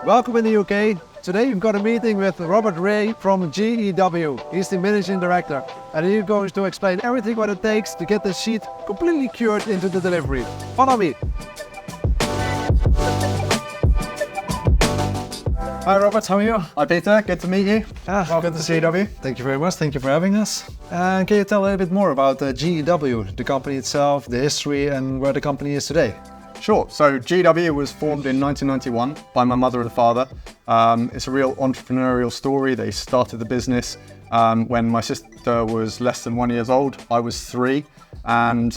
Welcome in the UK. Today we've got a meeting with Robert Ray from GEW. He's the Managing Director, and he's going to explain everything what it takes to get the sheet completely cured into the delivery. Follow me. Hi Robert, how are you? Hi Peter, good to meet you. Welcome to GEW. Thank you very much, thank you for having us. Can you tell a little bit more about GEW, the company itself, the history and where the company is today? Sure, so GEW was formed in 1991 by my mother and father. It's a real entrepreneurial story. They started the business when my sister was less than 1 year old. I was 3, and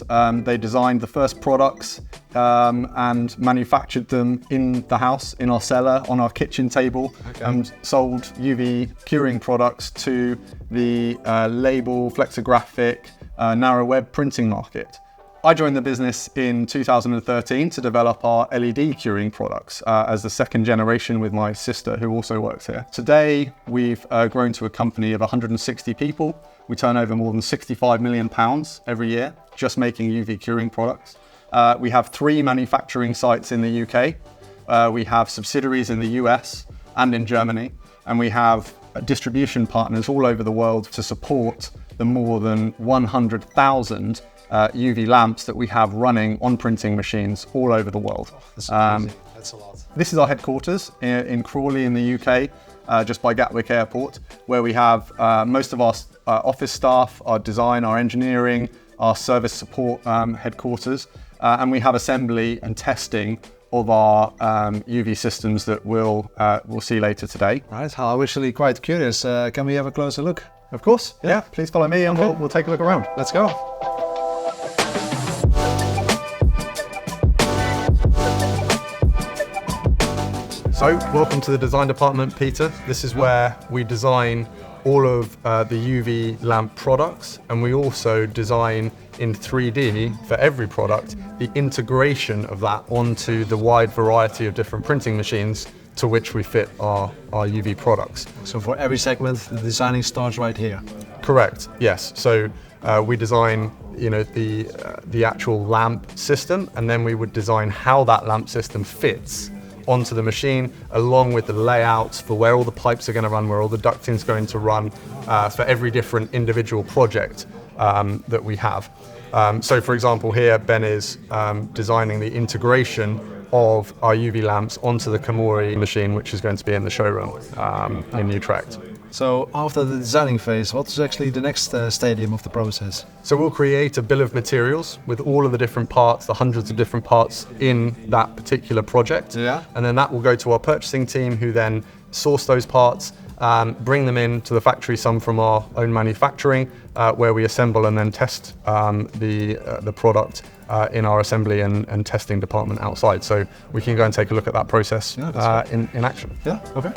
they designed the first products and manufactured them in the house, in our cellar, on our kitchen table, and sold UV curing products to the label, flexographic, narrow web printing market. I joined the business in 2013 to develop our LED curing products as the second generation with my sister, who also works here. Today, we've grown to a company of 160 people. We turn over more than £65 million every year, just making UV curing products. We have 3 manufacturing sites in the UK. We have subsidiaries in the US and in Germany, and we have distribution partners all over the world to support the more than 100,000 UV lamps that we have running on printing machines all over the world. That's amazing. That's a lot. This is our headquarters in Crawley in the UK, just by Gatwick Airport, where we have most of our office staff, our design, our engineering, our service support headquarters, and we have assembly and testing of our UV systems that we'll see later today. Right, I'm actually quite curious. Can we have a closer look? Of course, yeah. Please follow me and we'll take a look around. Let's go. So, welcome to the design department, Peter. This is where we design all of the UV lamp products, and we also design in 3D for every product the integration of that onto the wide variety of different printing machines to which we fit our UV products. So for every segment, the designing starts right here? Correct, yes. So we design the actual lamp system, and then we would design how that lamp system fits onto the machine, along with the layouts for where all the pipes are going to run, where all the ducting is going to run, for every different individual project that we have. So for example here, Ben is designing the integration of our UV lamps onto the Komori machine, which is going to be in the showroom in Utrecht. So after the designing phase, what is actually the next stadium of the process? So we'll create a bill of materials with all of the different parts, the hundreds of different parts in that particular project. Yeah. And then that will go to our purchasing team, who then source those parts, bring them in to the factory, some from our own manufacturing, where we assemble and then test the product in our assembly and testing department outside. So we can go and take a look at that process in action. Yeah, okay.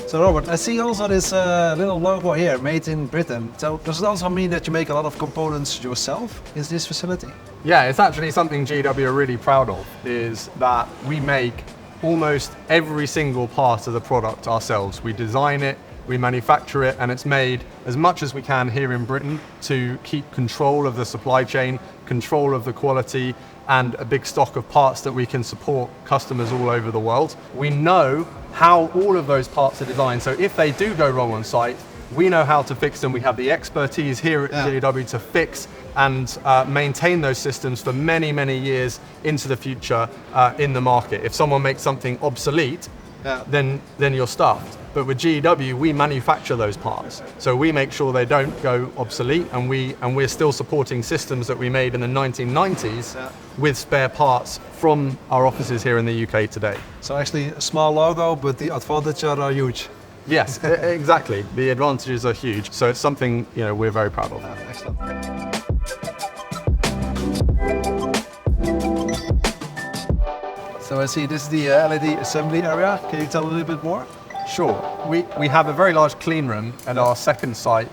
So Robert, I see also this little logo here, made in Britain. So does it also mean that you make a lot of components yourself in this facility? Yeah, it's actually something GEW are really proud of, is that we make almost every single part of the product ourselves. We design it, we manufacture it, and it's made as much as we can here in Britain to keep control of the supply chain, control of the quality, and a big stock of parts that we can support customers all over the world. We know how all of those parts are designed, so if they do go wrong on site, we know how to fix them. We have the expertise here at GEW to fix and maintain those systems for many, many years into the future in the market. If someone makes something obsolete, then you're stuffed. But with GEW, we manufacture those parts. So we make sure they don't go obsolete, and we're still supporting systems that we made in the 1990s with spare parts from our offices here in the UK today. So actually a small logo, but the advantages are huge. Yes, exactly. The advantages are huge. So it's something we're very proud of. Excellent. So I see this is the LED assembly area. Can you tell a little bit more? Sure. We have a very large clean room at our second site,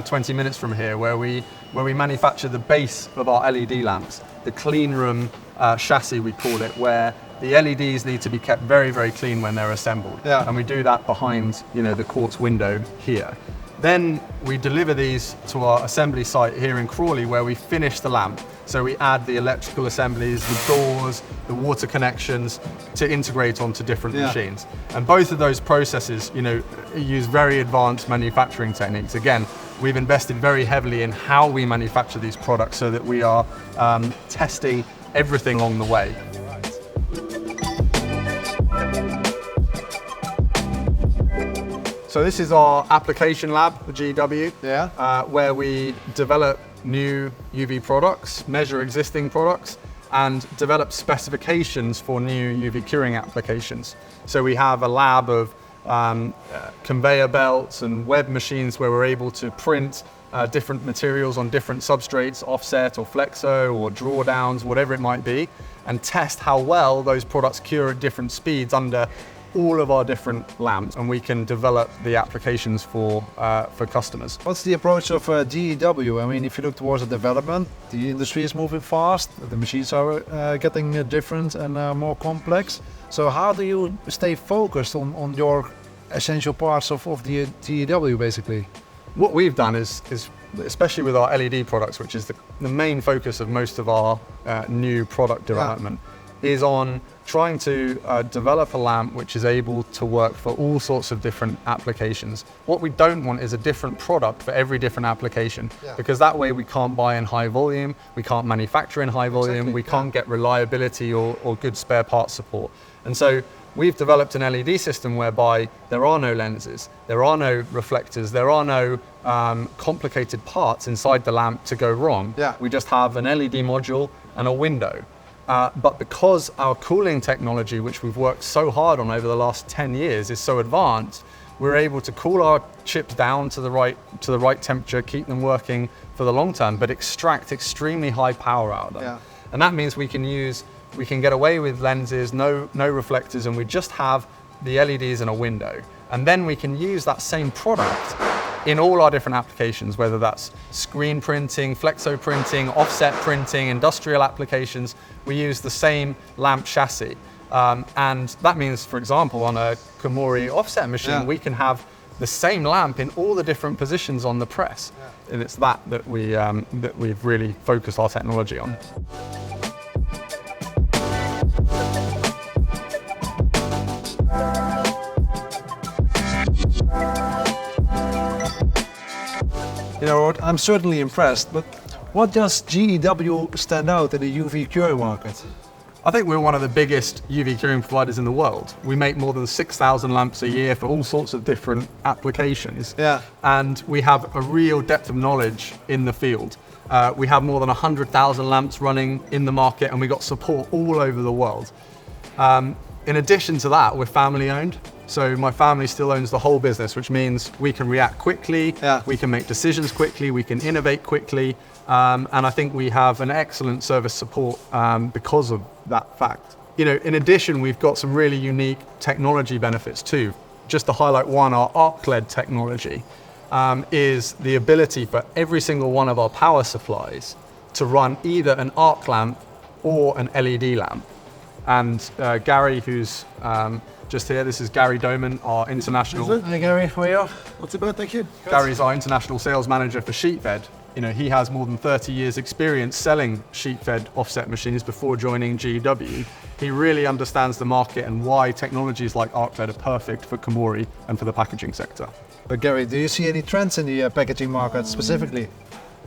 20 minutes from here, where we manufacture the base of our LED lamps. The clean room chassis, we call it, where the LEDs need to be kept very, very clean when they're assembled. Yeah. And we do that behind the quartz window here. Then we deliver these to our assembly site here in Crawley, where we finish the lamp. So we add the electrical assemblies, the doors, the water connections to integrate onto different machines. And both of those processes, use very advanced manufacturing techniques. Again, we've invested very heavily in how we manufacture these products so that we are testing everything along the way. So this is our application lab, the GEW, where we develop new UV products, measure existing products, and develop specifications for new UV curing applications. So we have a lab of conveyor belts and web machines where we're able to print different materials on different substrates, offset or flexo or drawdowns, whatever it might be, and test how well those products cure at different speeds under all of our different lamps, and we can develop the applications for customers. What's the approach of GEW? I mean, if you look towards the development, the industry is moving fast, the machines are getting different and more complex. So how do you stay focused on your essential parts of the GEW, basically? What we've done is especially with our LED products, which is the main focus of most of our new product development, is on trying to develop a lamp which is able to work for all sorts of different applications. What we don't want is a different product for every different application, because that way we can't buy in high volume, we can't manufacture in high volume, we can't get reliability or good spare parts support. And so we've developed an LED system whereby there are no lenses, there are no reflectors, there are no complicated parts inside the lamp to go wrong. We just have an LED module and a window. But because our cooling technology, which we've worked so hard on over the last 10 years, is so advanced, we're able to cool our chips down to the right temperature, keep them working for the long term, but extract extremely high power out of them. And that means we can get away with lenses, no reflectors, and we just have the LEDs and a window. And then we can use that same product in all our different applications, whether that's screen printing, flexo printing, offset printing, industrial applications. We use the same lamp chassis. And that means, for example, on a Komori offset machine, we can have the same lamp in all the different positions on the press. And it's that we've really focused our technology on. You know what, I'm certainly impressed, but what does GEW stand out in the UV curing market? I think we're one of the biggest UV curing providers in the world. We make more than 6,000 lamps a year for all sorts of different applications. And we have a real depth of knowledge in the field. We have more than 100,000 lamps running in the market, and we got support all over the world. In addition to that, we're family owned. So my family still owns the whole business, which means we can react quickly, we can make decisions quickly, we can innovate quickly, and I think we have an excellent service support because of that fact. In addition, we've got some really unique technology benefits too. Just to highlight one, our arc-led technology is the ability for every single one of our power supplies to run either an arc lamp or an LED lamp. And Gary, who's just here, this is Gary Doman, our international... Hi Gary, how are you? What's about, thank you. Gary's our international sales manager for Sheetfed. He has more than 30 years experience selling Sheetfed offset machines before joining GEW. He really understands the market and why technologies like arc-led are perfect for Komori and for the packaging sector. But Gary, do you see any trends in the packaging market specifically?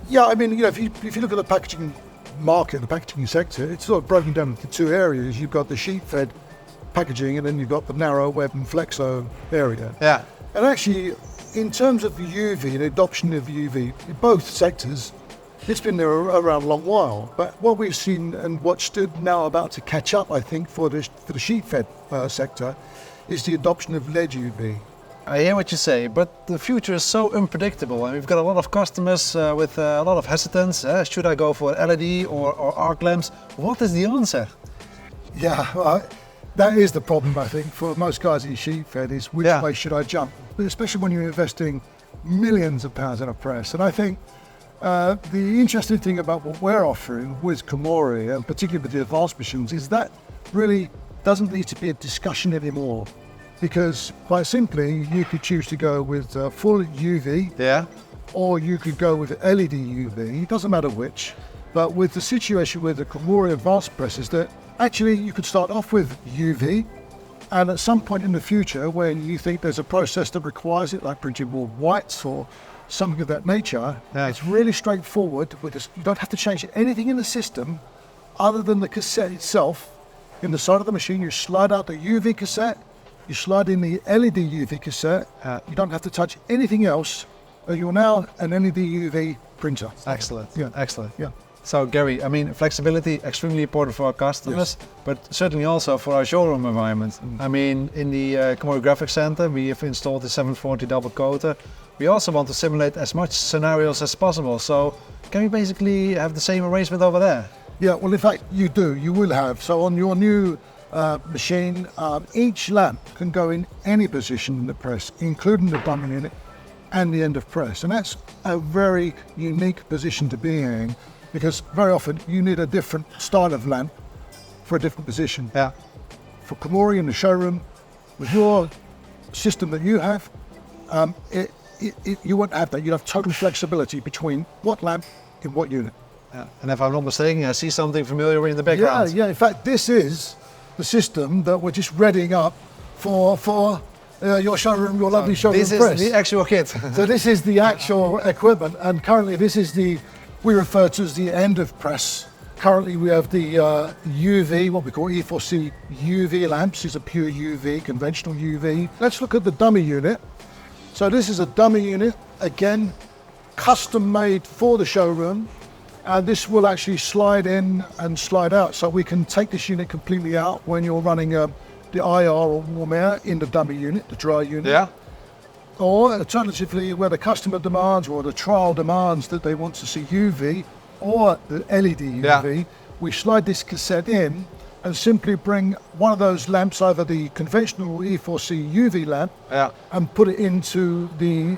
Yeah, I mean, if you look at the packaging market, the packaging sector, it's sort of broken down into two areas. You've got the sheet-fed packaging, and then you've got the narrow web and flexo area. And actually, in terms of UV and adoption of UV, in both sectors, it's been there around a long while. But what we've seen and what's now about to catch up, I think, for the sheet-fed sector, is the adoption of LED UV. I hear what you say, but the future is so unpredictable, and we've got a lot of customers with a lot of hesitance. Should I go for LED or arc lamps? What is the answer? Yeah, that is the problem, I think, for most guys in sheet-fed, is which way should I jump? But especially when you're investing millions of pounds in a press. And I think the interesting thing about what we're offering with Komori, and particularly with the advanced machines, is that really doesn't need to be a discussion anymore. Because quite simply, you could choose to go with full UV, or you could go with LED UV. It doesn't matter which. But with the situation with the Komori advanced presses, that actually you could start off with UV, and at some point in the future, when you think there's a process that requires it, like printing more whites or something of that nature, it's really straightforward. With this, you don't have to change anything in the system other than the cassette itself. In the side of the machine, you slide out the UV cassette, you slide in the LED UV cassette. You don't have to touch anything else. You're now an LED UV printer. Excellent. Yeah. Excellent. Yeah. So Gary, I mean, flexibility extremely important for our customers, but certainly also for our showroom environment. I mean, in the Komori Graphics Center, we have installed the 740 double coater. We also want to simulate as much scenarios as possible. So can we basically have the same arrangement over there? Yeah, well, in fact, you do. You will have. So on your new machine, each lamp can go in any position in the press, including the bumming unit and the end of press. And that's a very unique position to be in, because very often you need a different style of lamp for a different position. Yeah. For Komori in the showroom, with your system that you have, you won't have that. You'd have total flexibility between what lamp in what unit. Yeah. And if I'm not mistaken, I see something familiar in the background. Yeah. In fact, this is the system that we're just readying up for your showroom, your lovely showroom This press. is the actual kit. So this is the actual equipment, and currently this is we refer to as the end of press. Currently we have the UV, what we call E4C UV lamps. These are pure UV, conventional UV. Let's look at the dummy unit. So this is a dummy unit, again, custom made for the showroom. And this will actually slide in and slide out. So we can take this unit completely out when you're running the IR or warm air in the dummy unit, the dry unit. Yeah. Or alternatively, where the customer demands or the trial demands that they want to see UV or the LED UV, we slide this cassette in and simply bring one of those lamps over the conventional E4C UV lamp and put it into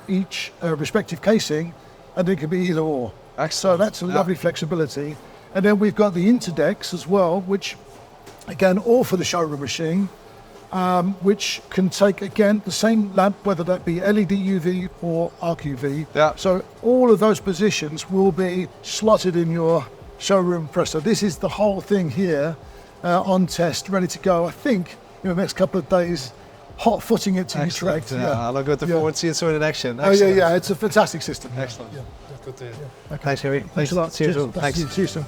each respective casing, and it can be either or. Excellent. So that's a lovely flexibility. And then we've got the interdecks as well, which again, all for the showroom machine, which can take, again, the same lamp, whether that be LED UV or arc UV. Yeah. So all of those positions will be slotted in your showroom press. So this is the whole thing here on test, ready to go. I think in the next couple of days, hot footing it to be tracked. I look forward to see it soon in action. Excellent. Oh yeah, it's a fantastic system. Excellent. Yeah. Good to hear. Yeah. Okay. Thanks, Gary. Thanks a lot. See you Cheers. soon. Thanks. See you soon.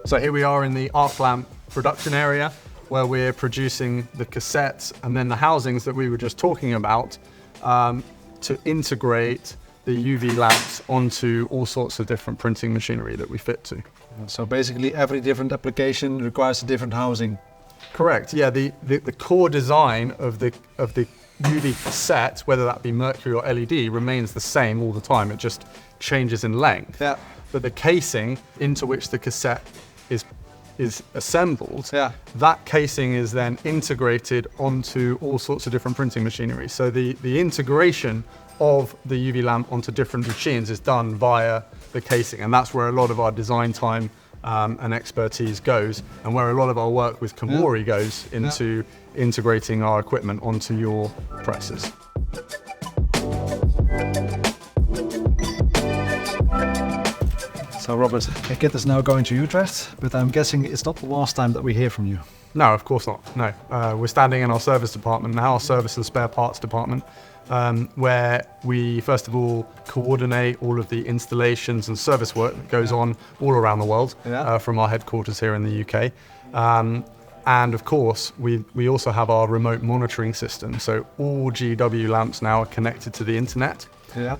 So here we are in the arc lamp production area, where we're producing the cassettes and then the housings that we were just talking about to integrate the UV lamps onto all sorts of different printing machinery that we fit to. So basically every different application requires a different housing. Correct, yeah, the core design of the UV cassette, whether that be mercury or LED, remains the same all the time. It just changes in length. Yeah. But the casing into which the cassette is assembled, that casing is then integrated onto all sorts of different printing machinery. So the integration of the UV lamp onto different machines is done via the casing, and that's where a lot of our design time and expertise goes, and where a lot of our work with Komori goes into integrating our equipment onto your presses. So Robert, the kit is now going to Utrecht, but I'm guessing it's not the last time that we hear from you. No, of course not, no. We're standing in our service department now, our service and spare parts department, where we first of all coordinate all of the installations and service work that goes on all around the world from our headquarters here in the UK. And of course, we also have our remote monitoring system. So all GEW lamps now are connected to the internet.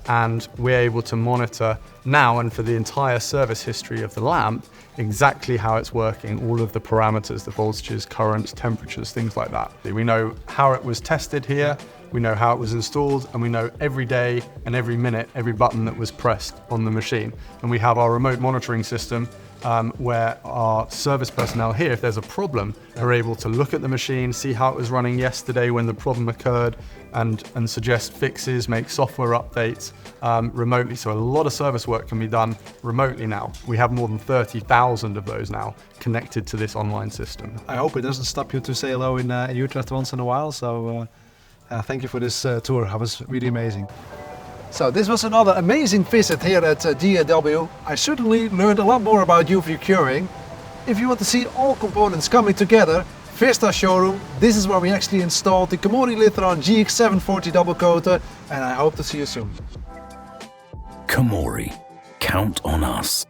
And we're able to monitor now and for the entire service history of the lamp exactly how it's working, all of the parameters, the voltages, currents, temperatures, things like that. We know how it was tested here, we know how it was installed, and we know every day and every minute, every button that was pressed on the machine. And we have our remote monitoring system where our service personnel here, if there's a problem, are able to look at the machine, see how it was running yesterday when the problem occurred, and suggest fixes, make software updates remotely. So a lot of service work can be done remotely now. We have more than 30,000 of those now connected to this online system. I hope it doesn't stop you to say hello in Utrecht once in a while. So thank you for this tour. It was really amazing. So this was another amazing visit here at GEW. I certainly learned a lot more about UV curing. If you want to see all components coming together, Vista showroom, this is where we actually installed the Komori Litron GX740 double coater, and I hope to see you soon. Komori, count on us.